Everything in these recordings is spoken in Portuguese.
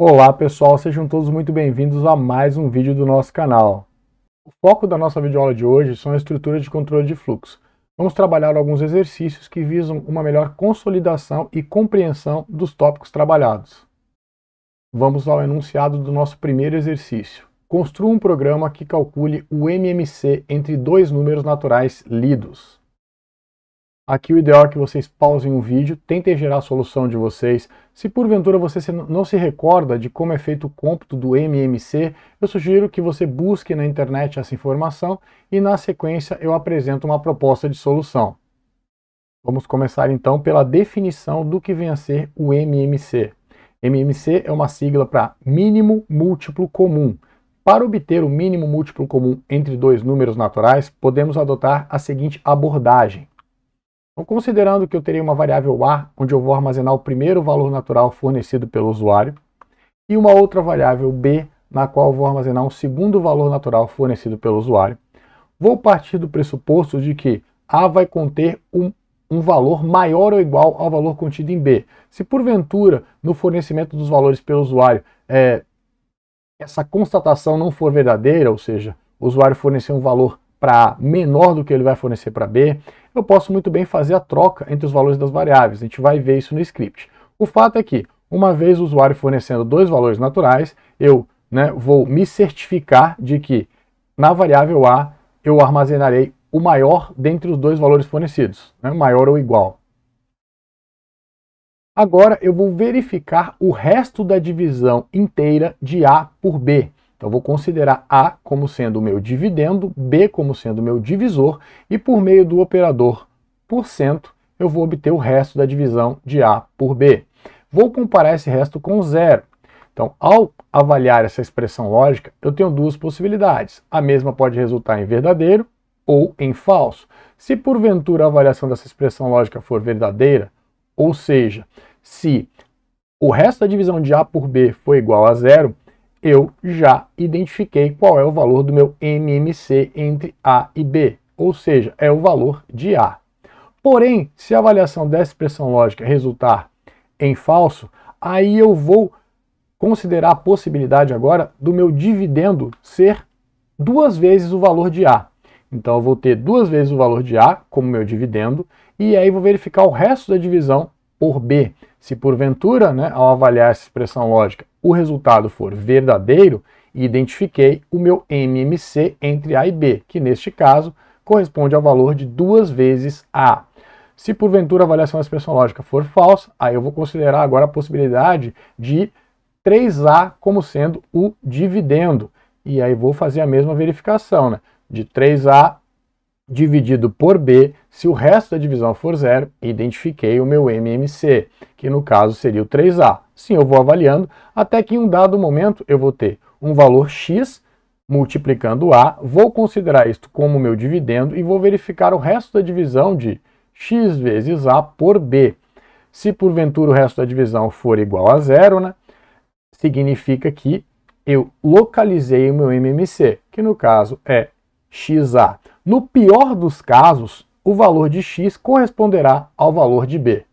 Olá pessoal, sejam todos muito bem-vindos a mais um vídeo do nosso canal. O foco da nossa videoaula de hoje são as estruturas de controle de fluxo. Vamos trabalhar alguns exercícios que visam uma melhor consolidação e compreensão dos tópicos trabalhados. Vamos ao enunciado do nosso primeiro exercício. Construa um programa que calcule o MMC entre dois números naturais lidos. Aqui o ideal é que vocês pausem o vídeo, tentem gerar a solução de vocês. Se porventura você não se recorda de como é feito o cômputo do MMC, eu sugiro que você busque na internet essa informação e na sequência eu apresento uma proposta de solução. Vamos começar então pela definição do que vem a ser o MMC. MMC é uma sigla para mínimo múltiplo comum. Para obter o mínimo múltiplo comum entre dois números naturais, podemos adotar a seguinte abordagem. Então, considerando que eu terei uma variável A, onde eu vou armazenar o primeiro valor natural fornecido pelo usuário, e uma outra variável B, na qual eu vou armazenar um segundo valor natural fornecido pelo usuário, vou partir do pressuposto de que A vai conter um valor maior ou igual ao valor contido em B. Se porventura, no fornecimento dos valores pelo usuário, essa constatação não for verdadeira, ou seja, o usuário fornecer um valor para A menor do que ele vai fornecer para B, eu posso muito bem fazer a troca entre os valores das variáveis. A gente vai ver isso no script. O fato é que, uma vez o usuário fornecendo dois valores naturais, eu vou me certificar de que na variável A eu armazenarei o maior dentre os dois valores fornecidos, maior ou igual. Agora eu vou verificar o resto da divisão inteira de A por B. Então, eu vou considerar A como sendo o meu dividendo, B como sendo o meu divisor, e por meio do operador %, eu vou obter o resto da divisão de A por B. Vou comparar esse resto com zero. Então, ao avaliar essa expressão lógica, eu tenho duas possibilidades. A mesma pode resultar em verdadeiro ou em falso. Se porventura a avaliação dessa expressão lógica for verdadeira, ou seja, se o resto da divisão de A por B for igual a zero, eu já identifiquei qual é o valor do meu MMC entre A e B, ou seja, é o valor de A. Porém, se a avaliação dessa expressão lógica resultar em falso, aí eu vou considerar a possibilidade agora do meu dividendo ser duas vezes o valor de A. Então eu vou ter duas vezes o valor de A como meu dividendo, e aí vou verificar o resto da divisão por B. Se porventura, ao avaliar essa expressão lógica, o resultado for verdadeiro, identifiquei o meu MMC entre A e B, que neste caso corresponde ao valor de duas vezes A. Se porventura a avaliação da expressão lógica for falsa, aí eu vou considerar agora a possibilidade de 3A como sendo o dividendo. E aí vou fazer a mesma verificação, de 3A dividido por B, se o resto da divisão for zero, identifiquei o meu MMC, que no caso seria o 3A. Sim, eu vou avaliando, até que em um dado momento eu vou ter um valor X multiplicando A, vou considerar isto como meu dividendo e vou verificar o resto da divisão de X vezes A por B. Se porventura o resto da divisão for igual a zero, significa que eu localizei o meu MMC, que no caso é XA. No pior dos casos, o valor de X corresponderá ao valor de B.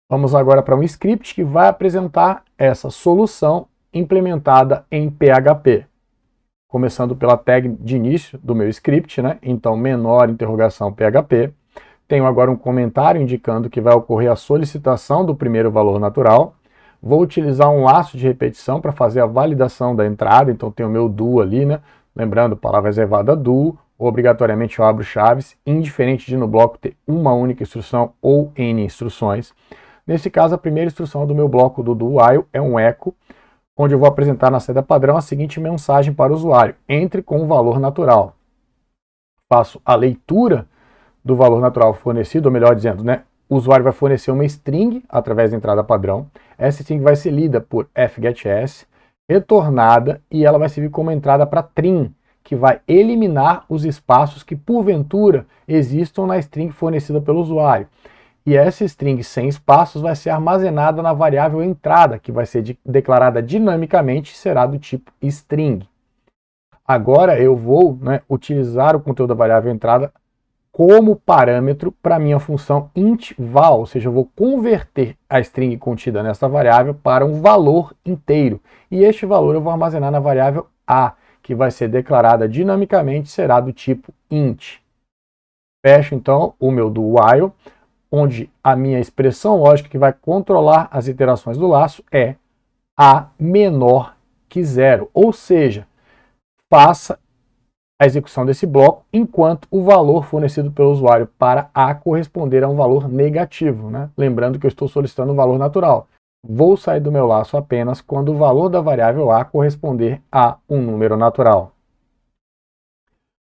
Vamos agora para um script que vai apresentar essa solução implementada em PHP. Começando pela tag de início do meu script, então menor interrogação PHP. Tenho agora um comentário indicando que vai ocorrer a solicitação do primeiro valor natural. Vou utilizar um laço de repetição para fazer a validação da entrada, então tenho o meu do ali, Lembrando, palavra reservada do, obrigatoriamente eu abro chaves, indiferente de no bloco ter uma única instrução ou N instruções. Nesse caso, a primeira instrução do meu bloco do while é um echo, onde eu vou apresentar na saída padrão a seguinte mensagem para o usuário: entre com o valor natural. Faço a leitura do valor natural fornecido, ou melhor dizendo, o usuário vai fornecer uma string através da entrada padrão. Essa string vai ser lida por fgetS, retornada, e ela vai servir como entrada para trim, que vai eliminar os espaços que porventura existam na string fornecida pelo usuário. E essa string sem espaços vai ser armazenada na variável entrada, que vai ser declarada dinamicamente e será do tipo string. Agora eu vou utilizar o conteúdo da variável entrada como parâmetro para a minha função int val, ou seja, eu vou converter a string contida nessa variável para um valor inteiro. E este valor eu vou armazenar na variável a, que vai ser declarada dinamicamente, será do tipo int. Fecho então o meu do while, onde a minha expressão lógica que vai controlar as iterações do laço é a menor que zero, ou seja, faça a execução desse bloco enquanto o valor fornecido pelo usuário para A corresponder a um valor negativo, né? Lembrando que eu estou solicitando um valor natural. Vou sair do meu laço apenas quando o valor da variável A corresponder a um número natural.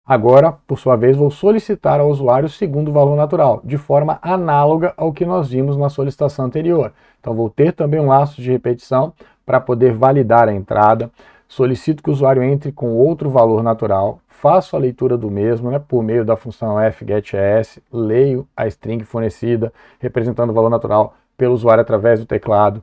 Agora, por sua vez, vou solicitar ao usuário o segundo valor natural, de forma análoga ao que nós vimos na solicitação anterior. Então, vou ter também um laço de repetição para poder validar a entrada. Solicito que o usuário entre com outro valor natural, faço a leitura do mesmo, né, por meio da função fgetS, leio a string fornecida, representando o valor natural pelo usuário através do teclado,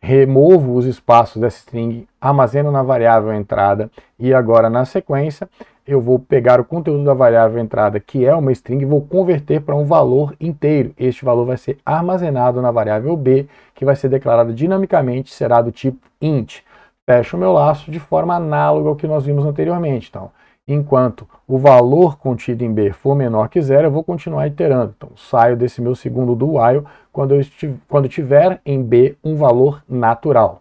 removo os espaços dessa string, armazeno na variável entrada e agora na sequência eu vou pegar o conteúdo da variável entrada, que é uma string, e vou converter para um valor inteiro. Este valor vai ser armazenado na variável b, que vai ser declarada dinamicamente, será do tipo int. Fecho o meu laço de forma análoga ao que nós vimos anteriormente. Então, enquanto o valor contido em b for menor que zero, eu vou continuar iterando. Então, saio desse meu segundo do while quando tiver em b um valor natural.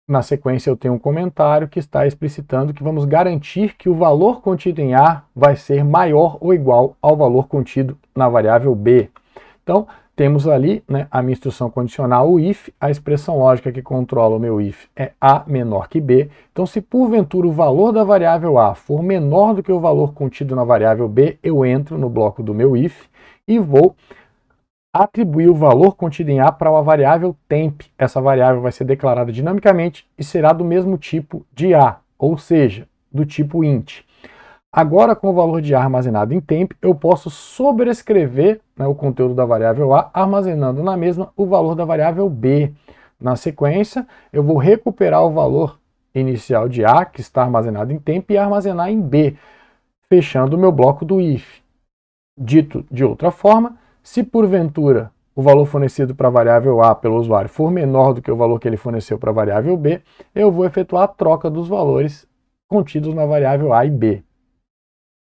Na sequência, eu tenho um comentário que está explicitando que vamos garantir que o valor contido em A vai ser maior ou igual ao valor contido na variável B. Então, temos ali, né, a minha instrução condicional, o if, a expressão lógica que controla o meu if é A menor que B. Então, se porventura o valor da variável A for menor do que o valor contido na variável B, eu entro no bloco do meu if e vou atribuir o valor contido em A para uma variável temp. Essa variável vai ser declarada dinamicamente e será do mesmo tipo de A, ou seja, do tipo int. Agora, com o valor de A armazenado em temp, eu posso sobrescrever, né, o conteúdo da variável A, armazenando na mesma o valor da variável B. Na sequência, eu vou recuperar o valor inicial de A, que está armazenado em temp, e armazenar em B, fechando o meu bloco do if. Dito de outra forma, se porventura o valor fornecido para a variável A pelo usuário for menor do que o valor que ele forneceu para a variável B, eu vou efetuar a troca dos valores contidos na variável A e B.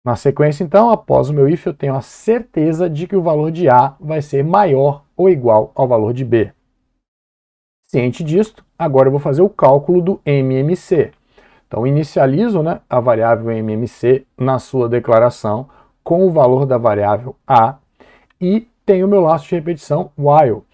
Na sequência, então, após o meu if, eu tenho a certeza de que o valor de A vai ser maior ou igual ao valor de B. Ciente disto, agora eu vou fazer o cálculo do MMC. Então, inicializo, né, a variável MMC na sua declaração com o valor da variável A e tenho o meu laço de repetição while.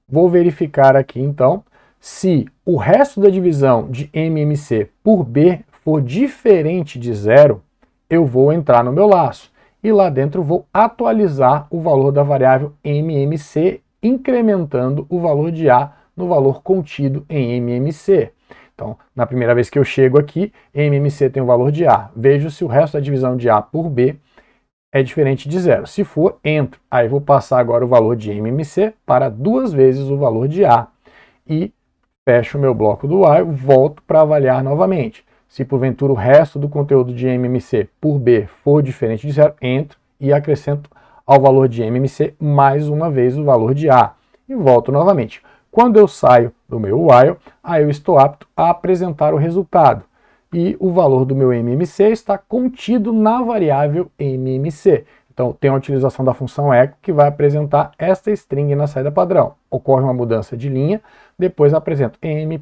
Vou verificar aqui, então, se o resto da divisão de MMC por B for diferente de zero, eu vou entrar no meu laço e lá dentro vou atualizar o valor da variável MMC, incrementando o valor de A no valor contido em MMC. Então, na primeira vez que eu chego aqui, MMC tem o valor de A. Vejo se o resto da divisão de A por B é diferente de zero. Se for, entro. Aí vou passar agora o valor de MMC para 2 vezes o valor de A. E fecho o meu bloco do while, volto para avaliar novamente. Se porventura o resto do conteúdo de MMC por B for diferente de zero, entro e acrescento ao valor de MMC mais uma vez o valor de A. E volto novamente. Quando eu saio do meu while, aí eu estou apto a apresentar o resultado. E o valor do meu MMC está contido na variável MMC. Então, tem a utilização da função echo que vai apresentar esta string na saída padrão. Ocorre uma mudança de linha, depois apresento m.m.c.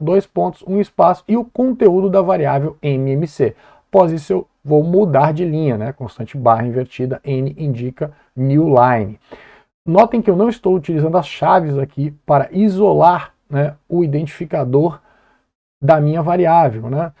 dois pontos, um espaço e o conteúdo da variável MMC. Após isso, eu vou mudar de linha, né? Constante barra invertida, n indica new line. Notem que eu não estou utilizando as chaves aqui para isolar, né, o identificador da minha variável, né?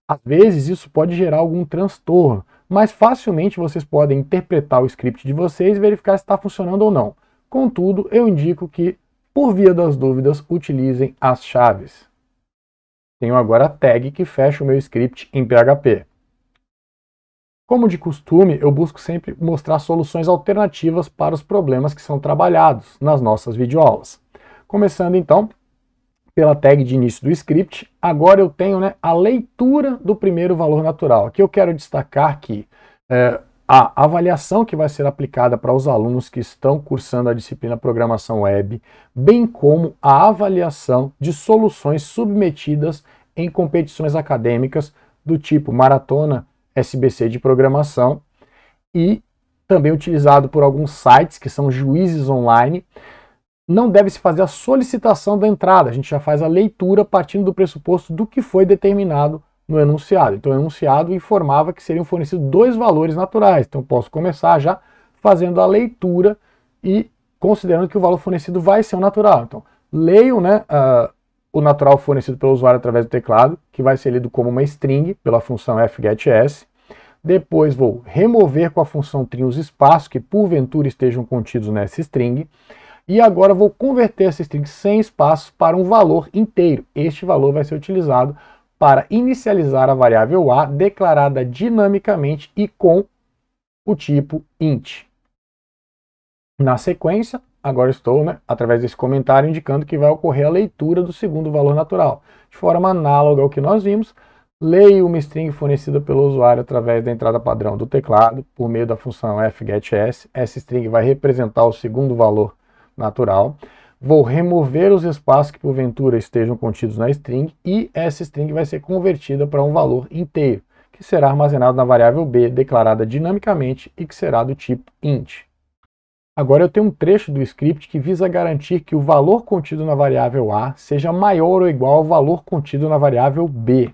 Às vezes isso pode gerar algum transtorno, mas facilmente vocês podem interpretar o script de vocês e verificar se está funcionando ou não. Contudo, eu indico que, por via das dúvidas, utilizem as chaves. Tenho agora a tag que fecha o meu script em PHP. Como de costume, eu busco sempre mostrar soluções alternativas para os problemas que são trabalhados nas nossas videoaulas. Começando então pela tag de início do script, agora eu tenho, né, a leitura do primeiro valor natural. Aqui eu quero destacar que a avaliação que vai ser aplicada para os alunos que estão cursando a disciplina Programação Web, bem como a avaliação de soluções submetidas em competições acadêmicas do tipo Maratona SBC de Programação e também utilizado por alguns sites que são juízes online. Não deve se fazer a solicitação da entrada, a gente já faz a leitura partindo do pressuposto do que foi determinado no enunciado. Então o enunciado informava que seriam fornecidos 2 valores naturais, então eu posso começar já fazendo a leitura e considerando que o valor fornecido vai ser um natural. Então leio, né, o natural fornecido pelo usuário através do teclado, que vai ser lido como uma string pela função fgetS. Depois vou remover com a função trim os espaços que porventura estejam contidos nessa string. E agora vou converter essa string sem espaços para um valor inteiro. Este valor vai ser utilizado para inicializar a variável a declarada dinamicamente e com o tipo int. Na sequência, agora estou, através desse comentário, indicando que vai ocorrer a leitura do segundo valor natural. De forma análoga ao que nós vimos, leio uma string fornecida pelo usuário através da entrada padrão do teclado, por meio da função fgetS. Essa string vai representar o segundo valor natural. Vou remover os espaços que porventura estejam contidos na string e essa string vai ser convertida para um valor inteiro, que será armazenado na variável b, declarada dinamicamente e que será do tipo int. Agora eu tenho um trecho do script que visa garantir que o valor contido na variável a seja maior ou igual ao valor contido na variável b.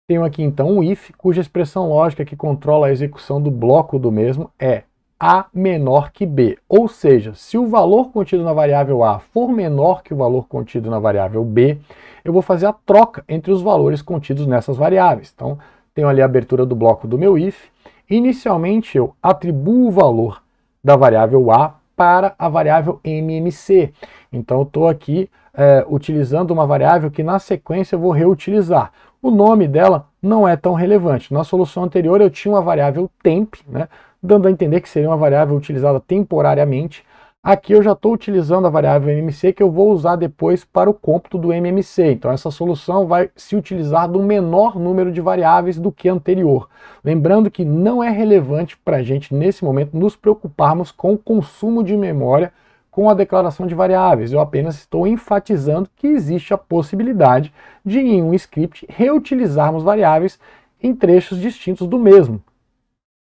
Tenho aqui então um if, cuja expressão lógica que controla a execução do bloco do mesmo é a menor que b, ou seja, se o valor contido na variável a for menor que o valor contido na variável b, eu vou fazer a troca entre os valores contidos nessas variáveis. Então, tenho ali a abertura do bloco do meu if. Inicialmente, eu atribuo o valor da variável a para a variável mmc. Então, eu estou aqui utilizando uma variável que na sequência eu vou reutilizar. O nome dela não é tão relevante. Na solução anterior eu tinha uma variável temp, dando a entender que seria uma variável utilizada temporariamente. Aqui eu já estou utilizando a variável mmc que eu vou usar depois para o cômputo do mmc. Então essa solução vai se utilizar do menor número de variáveis do que a anterior. Lembrando que não é relevante para a gente, nesse momento, nos preocuparmos com o consumo de memória com a declaração de variáveis. Eu apenas estou enfatizando que existe a possibilidade de, em um script, reutilizarmos variáveis em trechos distintos do mesmo.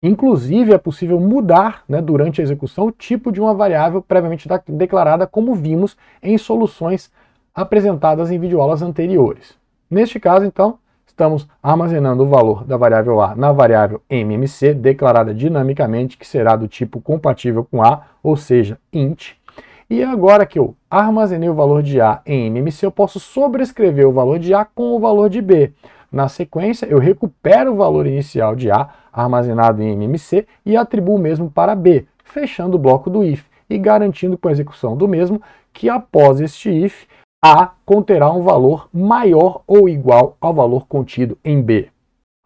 Inclusive, é possível mudar, durante a execução, o tipo de uma variável previamente declarada, como vimos em soluções apresentadas em videoaulas anteriores. Neste caso, então, estamos armazenando o valor da variável a na variável mmc, declarada dinamicamente, que será do tipo compatível com a, ou seja, int. E agora que eu armazenei o valor de a em mmc, eu posso sobrescrever o valor de a com o valor de b. Na sequência, eu recupero o valor inicial de a, armazenado em mmc, e atribuo o mesmo para b, fechando o bloco do if e garantindo com a execução do mesmo que após este if, a conterá um valor maior ou igual ao valor contido em b.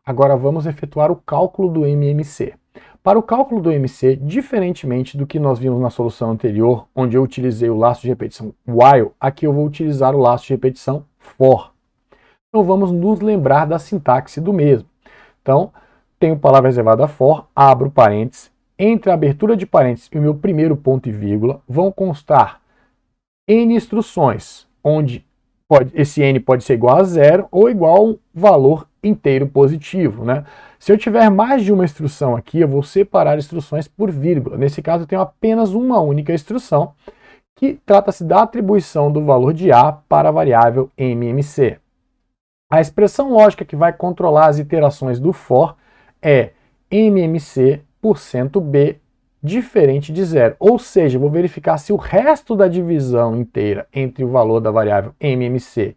Agora vamos efetuar o cálculo do mmc. Para o cálculo do MC, diferentemente do que nós vimos na solução anterior, onde eu utilizei o laço de repetição while, aqui eu vou utilizar o laço de repetição for. Então vamos nos lembrar da sintaxe do mesmo. Então, tenho palavra reservada for, abro parênteses, entre a abertura de parênteses e o meu primeiro ponto e vírgula vão constar n instruções, onde esse n pode ser igual a 0 ou igual a um valor inteiro positivo, Se eu tiver mais de uma instrução aqui, eu vou separar instruções por vírgula. Nesse caso, eu tenho apenas uma única instrução, que trata-se da atribuição do valor de a para a variável mmc. A expressão lógica que vai controlar as iterações do for é mmc%b diferente de 0, ou seja, eu vou verificar se o resto da divisão inteira entre o valor da variável mmc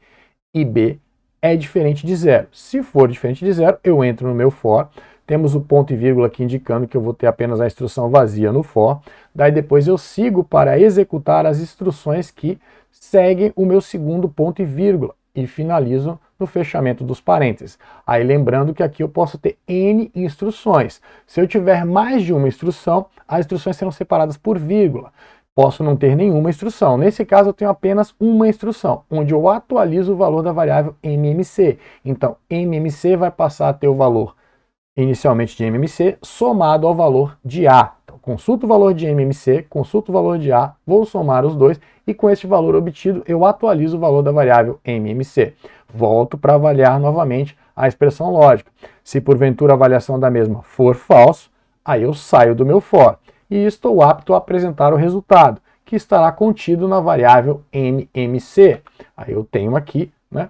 e b é diferente de 0. Se for diferente de 0, eu entro no meu for, temos o ponto e vírgula aqui indicando que eu vou ter apenas a instrução vazia no for, daí depois eu sigo para executar as instruções que seguem o meu segundo ponto e vírgula e finalizo no fechamento dos parênteses. Aí lembrando que aqui eu posso ter n instruções. Se eu tiver mais de uma instrução, as instruções serão separadas por vírgula. Posso não ter nenhuma instrução. Nesse caso eu tenho apenas uma instrução, onde eu atualizo o valor da variável mmc. Então mmc vai passar a ter o valor inicialmente de MMC, somado ao valor de A. Então, consulto o valor de MMC, consulto o valor de A, vou somar os dois, e com este valor obtido, eu atualizo o valor da variável MMC. Volto para avaliar novamente a expressão lógica. Se porventura a avaliação da mesma for falso, aí eu saio do meu for, e estou apto a apresentar o resultado, que estará contido na variável MMC. Aí eu tenho aqui, né,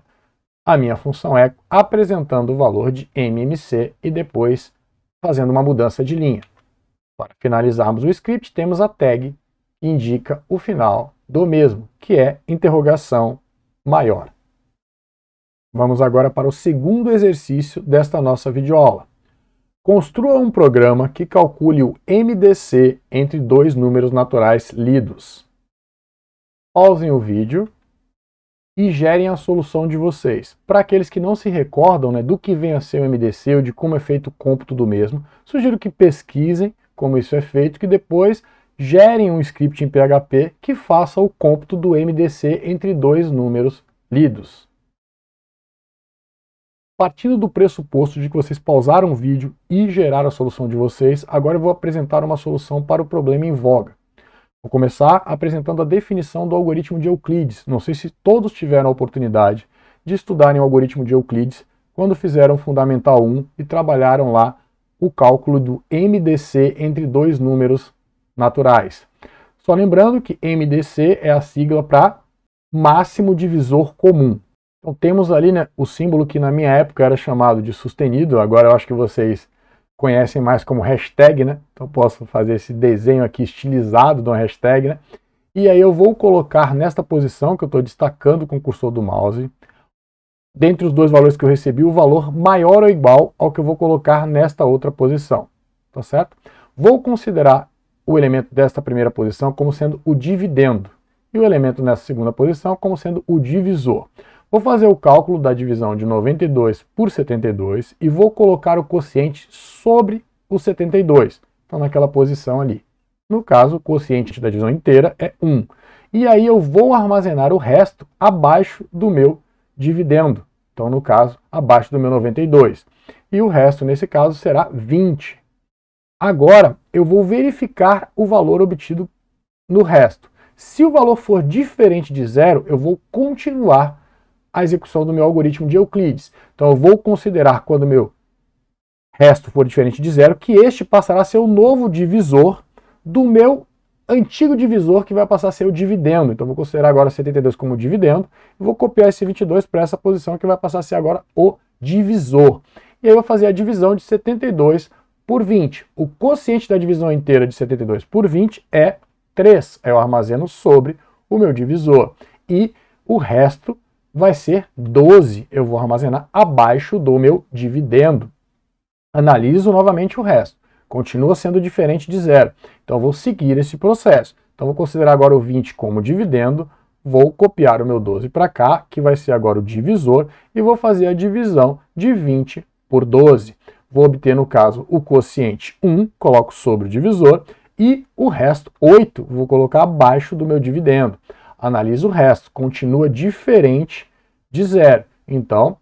a minha função echo apresentando o valor de MMC e depois fazendo uma mudança de linha. Para finalizarmos o script, temos a tag que indica o final do mesmo, que é interrogação maior. Vamos agora para o segundo exercício desta nossa videoaula. Construa um programa que calcule o MDC entre dois números naturais lidos. Pausem o vídeo e gerem a solução de vocês. Para aqueles que não se recordam, né, do que vem a ser o MDC ou de como é feito o cômputo do mesmo, sugiro que pesquisem como isso é feito, que depois gerem um script em PHP que faça o cômputo do MDC entre dois números lidos. Partindo do pressuposto de que vocês pausaram o vídeo e geraram a solução de vocês, agora eu vou apresentar uma solução para o problema em voga. Vou começar apresentando a definição do algoritmo de Euclides. Não sei se todos tiveram a oportunidade de estudarem o algoritmo de Euclides quando fizeram Fundamental 1 e trabalharam lá o cálculo do MDC entre dois números naturais. Só lembrando que MDC é a sigla para máximo divisor comum. Então temos ali, né, o símbolo que na minha época era chamado de sustenido, agora eu acho que vocês conhecem mais como hashtag, né? Então posso fazer esse desenho aqui estilizado de uma hashtag, né? E aí eu vou colocar nesta posição que eu estou destacando com o cursor do mouse, dentre os dois valores que eu recebi, o valor maior ou igual ao que eu vou colocar nesta outra posição, tá certo? Vou considerar o elemento desta primeira posição como sendo o dividendo e o elemento nessa segunda posição como sendo o divisor. Vou fazer o cálculo da divisão de 92 por 72 e vou colocar o quociente sobre o 72, então naquela posição ali. No caso, o quociente da divisão inteira é 1. E aí eu vou armazenar o resto abaixo do meu dividendo, então no caso, abaixo do meu 92. E o resto, nesse caso, será 20. Agora, eu vou verificar o valor obtido no resto. Se o valor for diferente de zero, eu vou continuar a execução do meu algoritmo de Euclides. Então eu vou considerar, quando o meu resto for diferente de zero, que este passará a ser o novo divisor do meu antigo divisor, que vai passar a ser o dividendo. Então vou considerar agora 72 como dividendo, e vou copiar esse 22 para essa posição, que vai passar a ser agora o divisor. E aí eu vou fazer a divisão de 72 por 20. O quociente da divisão inteira de 72 por 20 é 3. Eu armazeno sobre o meu divisor. E o resto vai ser 12. Eu vou armazenar abaixo do meu dividendo. Analiso novamente o resto. Continua sendo diferente de zero. Então, vou seguir esse processo. Então, vou considerar agora o 20 como dividendo. Vou copiar o meu 12 para cá, que vai ser agora o divisor. E vou fazer a divisão de 20 por 12. Vou obter, no caso, o quociente 1, coloco sobre o divisor. E o resto, 8, vou colocar abaixo do meu dividendo. Analiso o resto, continua diferente de zero. Então,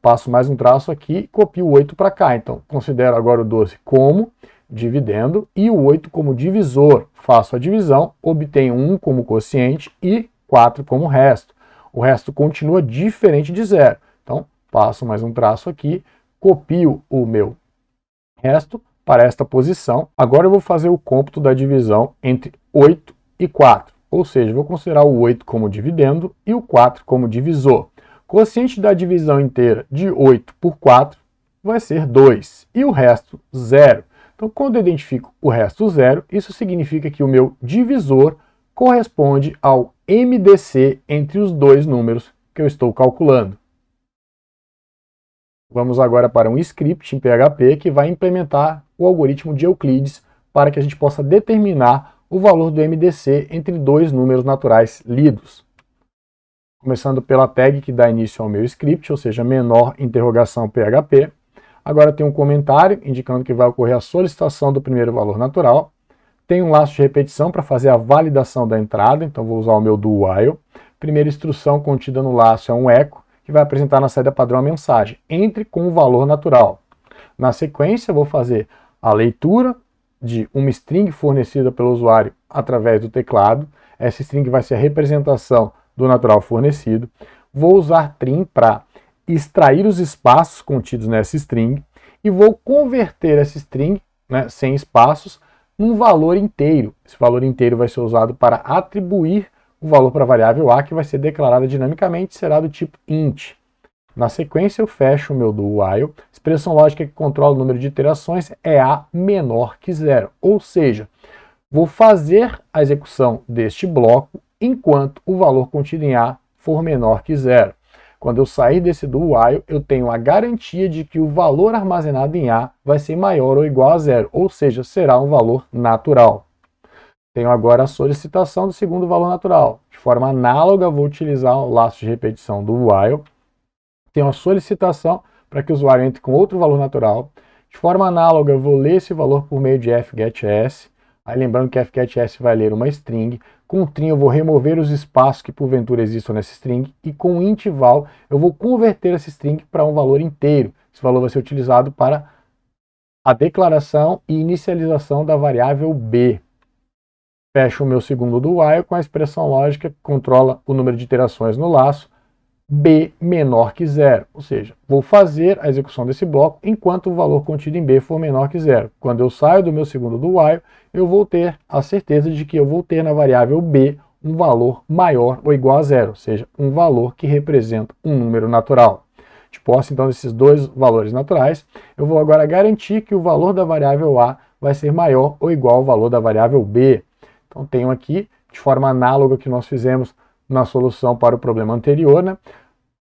passo mais um traço aqui e copio o 8 para cá. Então, considero agora o 12 como dividendo e o 8 como divisor. Faço a divisão, obtenho 1 como quociente e 4 como resto. O resto continua diferente de zero. Então, passo mais um traço aqui, copio o meu resto para esta posição. Agora eu vou fazer o cômputo da divisão entre 8 e 4. Ou seja, vou considerar o 8 como dividendo e o 4 como divisor. Quociente da divisão inteira de 8 por 4 vai ser 2 e o resto 0. Então, quando eu identifico o resto 0, isso significa que o meu divisor corresponde ao MDC entre os dois números que eu estou calculando. Vamos agora para um script em PHP que vai implementar o algoritmo de Euclides para que a gente possa determinar o valor do MDC entre dois números naturais lidos. Começando pela tag que dá início ao meu script, ou seja, menor interrogação PHP. Agora tem um comentário indicando que vai ocorrer a solicitação do primeiro valor natural. Tem um laço de repetição para fazer a validação da entrada, então vou usar o meu do while. Primeira instrução contida no laço é um echo, que vai apresentar na saída padrão a mensagem: entre com o valor natural. Na sequência, eu vou fazer a leitura de uma string fornecida pelo usuário através do teclado. Essa string vai ser a representação do natural fornecido. Vou usar trim para extrair os espaços contidos nessa string e vou converter essa string, né, sem espaços, num valor inteiro. Esse valor inteiro vai ser usado para atribuir o valor para a variável a, que vai ser declarada dinamicamente, será do tipo int. Na sequência, eu fecho o meu do while. Expressão lógica que controla o número de iterações é a menor que zero. Ou seja, vou fazer a execução deste bloco enquanto o valor contido em a for menor que zero. Quando eu sair desse do while, eu tenho a garantia de que o valor armazenado em a vai ser maior ou igual a zero, ou seja, será um valor natural. Tenho agora a solicitação do segundo valor natural. De forma análoga, vou utilizar o laço de repetição do while. Tenho a solicitação para que o usuário entre com outro valor natural. De forma análoga, eu vou ler esse valor por meio de fgetS. Aí lembrando que fgetS vai ler uma string. Com o trim eu vou remover os espaços que porventura existam nessa string. E com o intval eu vou converter essa string para um valor inteiro. Esse valor vai ser utilizado para a declaração e inicialização da variável b. Fecho o meu segundo do while com a expressão lógica que controla o número de iterações no laço, b menor que zero, ou seja, vou fazer a execução desse bloco enquanto o valor contido em b for menor que zero. Quando eu saio do meu segundo do while, eu vou ter a certeza de que eu vou ter na variável b um valor maior ou igual a zero, ou seja, um valor que representa um número natural. De posse, então, desses dois valores naturais, eu vou agora garantir que o valor da variável a vai ser maior ou igual ao valor da variável b. Então, tenho aqui, de forma análoga que nós fizemos na solução para o problema anterior, né,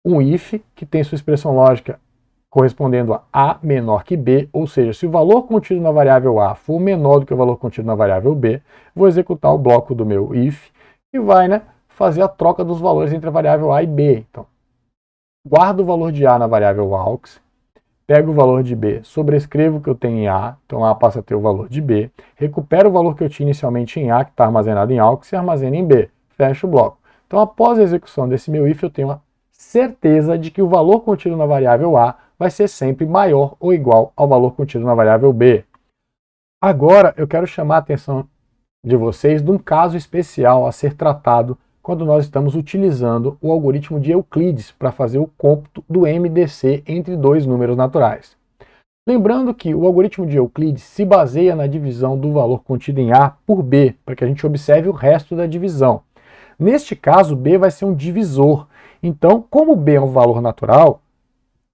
um if que tem sua expressão lógica correspondendo a a menor que b, ou seja, se o valor contido na variável a for menor do que o valor contido na variável b, vou executar o bloco do meu if e vai, né, fazer a troca dos valores entre a variável a e b. Então, guardo o valor de a na variável aux, pego o valor de b, sobrescrevo o que eu tenho em a, então a passa a ter o valor de b, recupero o valor que eu tinha inicialmente em a, que está armazenado em aux, e armazeno em b, fecho o bloco. Então, após a execução desse meu if, eu tenho a certeza de que o valor contido na variável a vai ser sempre maior ou igual ao valor contido na variável b. Agora, eu quero chamar a atenção de vocês de um caso especial a ser tratado quando nós estamos utilizando o algoritmo de Euclides para fazer o cômputo do MDC entre dois números naturais. Lembrando que o algoritmo de Euclides se baseia na divisão do valor contido em a por b, para que a gente observe o resto da divisão. Neste caso, b vai ser um divisor. Então, como b é um valor natural,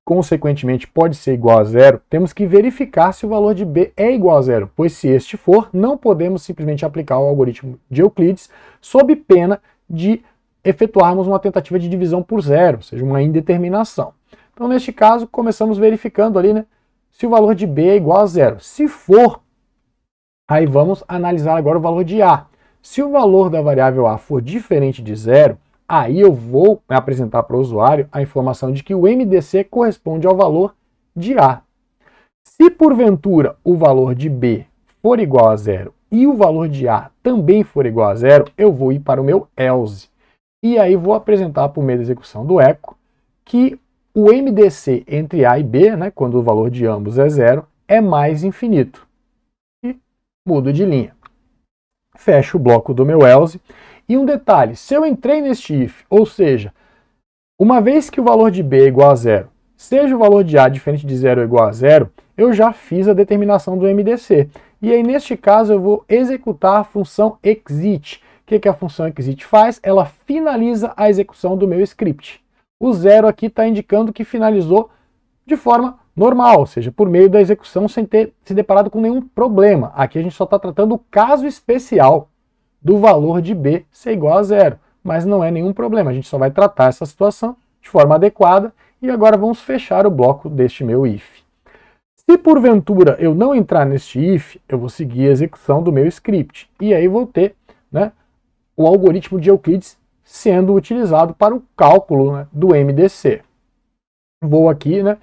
consequentemente pode ser igual a zero, temos que verificar se o valor de b é igual a zero, pois se este for, não podemos simplesmente aplicar o algoritmo de Euclides sob pena de efetuarmos uma tentativa de divisão por zero, ou seja, uma indeterminação. Então, neste caso, começamos verificando ali, né, se o valor de b é igual a zero. Se for, aí vamos analisar agora o valor de a. Se o valor da variável a for diferente de zero, aí eu vou apresentar para o usuário a informação de que o MDC corresponde ao valor de a. Se porventura o valor de b for igual a zero e o valor de a também for igual a zero, eu vou ir para o meu else. E aí vou apresentar por meio da execução do echo que o MDC entre a e b, né, quando o valor de ambos é zero, é mais infinito. E mudo de linha. Fecho o bloco do meu else. E um detalhe, se eu entrei neste if, ou seja, uma vez que o valor de b é igual a zero, seja o valor de a diferente de zero ou igual a zero, eu já fiz a determinação do MDC. E aí, neste caso, eu vou executar a função exit. O que a função exit faz? Ela finaliza a execução do meu script. O zero aqui está indicando que finalizou de forma normal, ou seja, por meio da execução sem ter se deparado com nenhum problema. Aqui a gente só está tratando o caso especial do valor de b ser igual a zero, mas não é nenhum problema, a gente só vai tratar essa situação de forma adequada e agora vamos fechar o bloco deste meu if. Se porventura eu não entrar neste if, eu vou seguir a execução do meu script e aí vou ter, né, o algoritmo de Euclides sendo utilizado para o cálculo, né, do MDC. Vou aqui, né,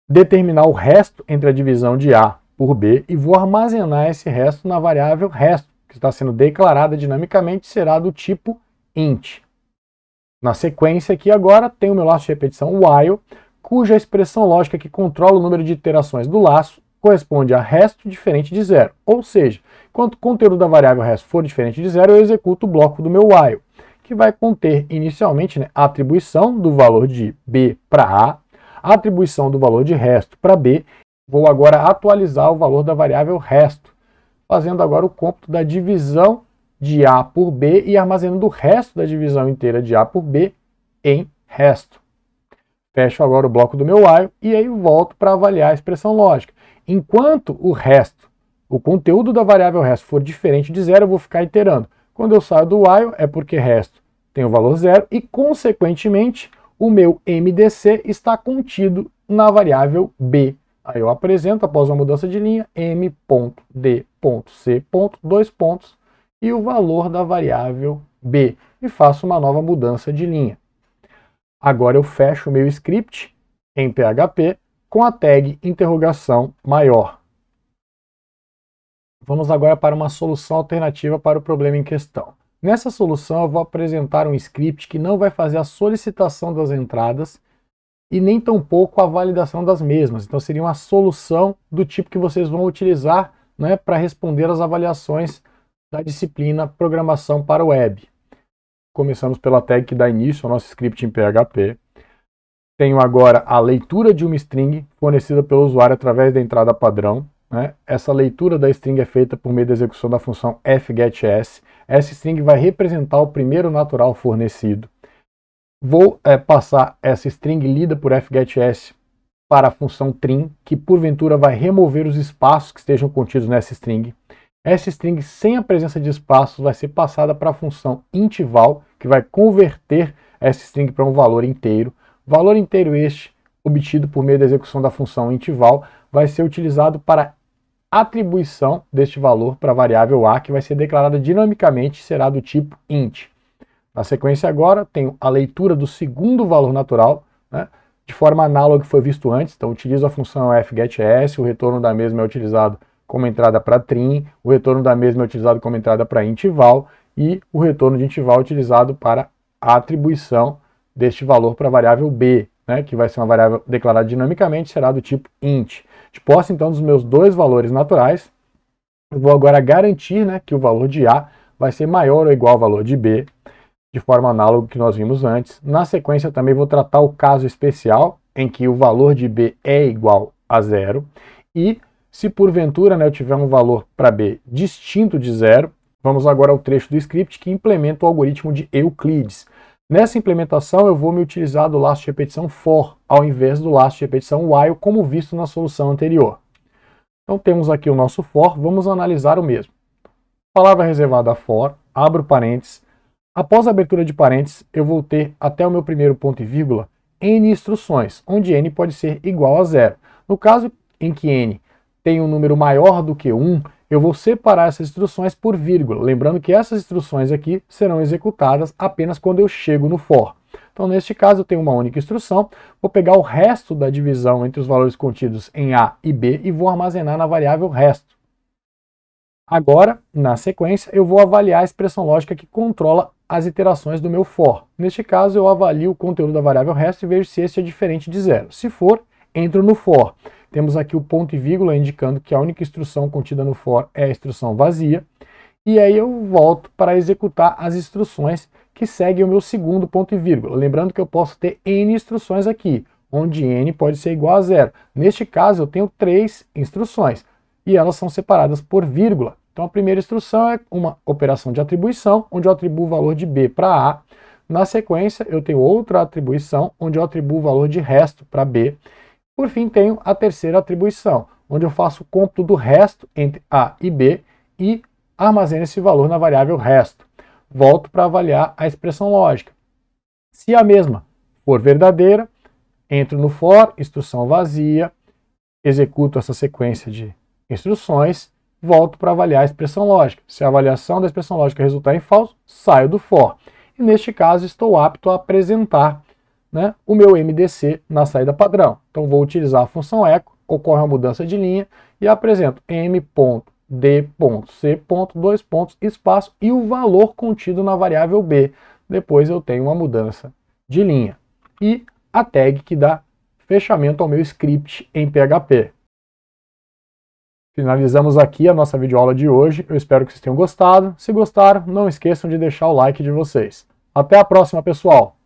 determinar o resto entre a divisão de a por b e vou armazenar esse resto na variável resto, que está sendo declarada dinamicamente, será do tipo int. Na sequência aqui agora, tem o meu laço de repetição while, cuja expressão lógica que controla o número de iterações do laço corresponde a resto diferente de zero. Ou seja, enquanto o conteúdo da variável resto for diferente de zero, eu executo o bloco do meu while, que vai conter inicialmente, né, a atribuição do valor de b para a atribuição do valor de resto para b. Vou agora atualizar o valor da variável resto, fazendo agora o cômputo da divisão de a por b e armazenando o resto da divisão inteira de a por b em resto. Fecho agora o bloco do meu while e aí volto para avaliar a expressão lógica. Enquanto o resto, o conteúdo da variável resto for diferente de zero, eu vou ficar iterando. Quando eu saio do while é porque resto tem o valor zero e, consequentemente, o meu MDC está contido na variável b. Aí eu apresento, após uma mudança de linha, m.d.c. dois pontos e o valor da variável b. E faço uma nova mudança de linha. Agora eu fecho o meu script em PHP com a tag interrogação maior. Vamos agora para uma solução alternativa para o problema em questão. Nessa solução eu vou apresentar um script que não vai fazer a solicitação das entradas e nem tampouco a validação das mesmas. Então seria uma solução do tipo que vocês vão utilizar, né, para responder às avaliações da disciplina Programação para Web. Começamos pela tag que dá início ao nosso script em PHP. Tenho agora a leitura de uma string fornecida pelo usuário através da entrada padrão. Né? Essa leitura da string é feita por meio da execução da função fgetS. Essa string vai representar o primeiro natural fornecido. Vou passar essa string lida por fgetS para a função trim, que porventura vai remover os espaços que estejam contidos nessa string. Essa string sem a presença de espaços vai ser passada para a função intval, que vai converter essa string para um valor inteiro. Valor inteiro este, obtido por meio da execução da função intval, vai ser utilizado para atribuição deste valor para a variável a, que vai ser declarada dinamicamente e será do tipo int. Na sequência agora, tenho a leitura do segundo valor natural, né, de forma análoga que foi visto antes. Então, utilizo a função fgetS, o retorno da mesma é utilizado como entrada para trim, o retorno da mesma é utilizado como entrada para intval e o retorno de intval é utilizado para a atribuição deste valor para a variável b, né, que vai ser uma variável declarada dinamicamente, será do tipo int. De posse, então, dos meus dois valores naturais, eu vou agora garantir, né, que o valor de a vai ser maior ou igual ao valor de b, de forma análoga que nós vimos antes. Na sequência, também vou tratar o caso especial, em que o valor de b é igual a zero, e se porventura, né, eu tiver um valor para b distinto de zero, vamos agora ao trecho do script que implementa o algoritmo de Euclides. Nessa implementação eu vou me utilizar do laço de repetição for, ao invés do laço de repetição while, como visto na solução anterior. Então temos aqui o nosso for, vamos analisar o mesmo. Palavra reservada a for, abro parênteses. Após a abertura de parênteses, eu vou ter até o meu primeiro ponto e vírgula n instruções, onde n pode ser igual a zero. No caso em que n tem um número maior do que 1, eu vou separar essas instruções por vírgula, lembrando que essas instruções aqui serão executadas apenas quando eu chego no for. Então, neste caso, eu tenho uma única instrução, vou pegar o resto da divisão entre os valores contidos em a e b e vou armazenar na variável resto. Agora, na sequência, eu vou avaliar a expressão lógica que controla as iterações do meu for. Neste caso, eu avalio o conteúdo da variável resto e vejo se este é diferente de zero. Se for, entro no for. Temos aqui o ponto e vírgula indicando que a única instrução contida no for é a instrução vazia. E aí eu volto para executar as instruções que seguem o meu segundo ponto e vírgula. Lembrando que eu posso ter n instruções aqui, onde n pode ser igual a zero. Neste caso eu tenho 3 instruções e elas são separadas por vírgula. Então a primeira instrução é uma operação de atribuição, onde eu atribuo o valor de b para a. Na sequência eu tenho outra atribuição, onde eu atribuo o valor de resto para b. Por fim, tenho a terceira atribuição, onde eu faço o cômputo do resto entre a e b e armazeno esse valor na variável resto. Volto para avaliar a expressão lógica. Se a mesma for verdadeira, entro no for, instrução vazia, executo essa sequência de instruções, volto para avaliar a expressão lógica. Se a avaliação da expressão lógica resultar em falso, saio do for. E neste caso, estou apto a apresentar, né, o meu MDC na saída padrão. Então vou utilizar a função echo, ocorre uma mudança de linha e apresento m.d.c. dois pontos, espaço e o valor contido na variável b. Depois eu tenho uma mudança de linha. E a tag que dá fechamento ao meu script em PHP. Finalizamos aqui a nossa videoaula de hoje. Eu espero que vocês tenham gostado. Se gostaram, não esqueçam de deixar o like de vocês. Até a próxima, pessoal!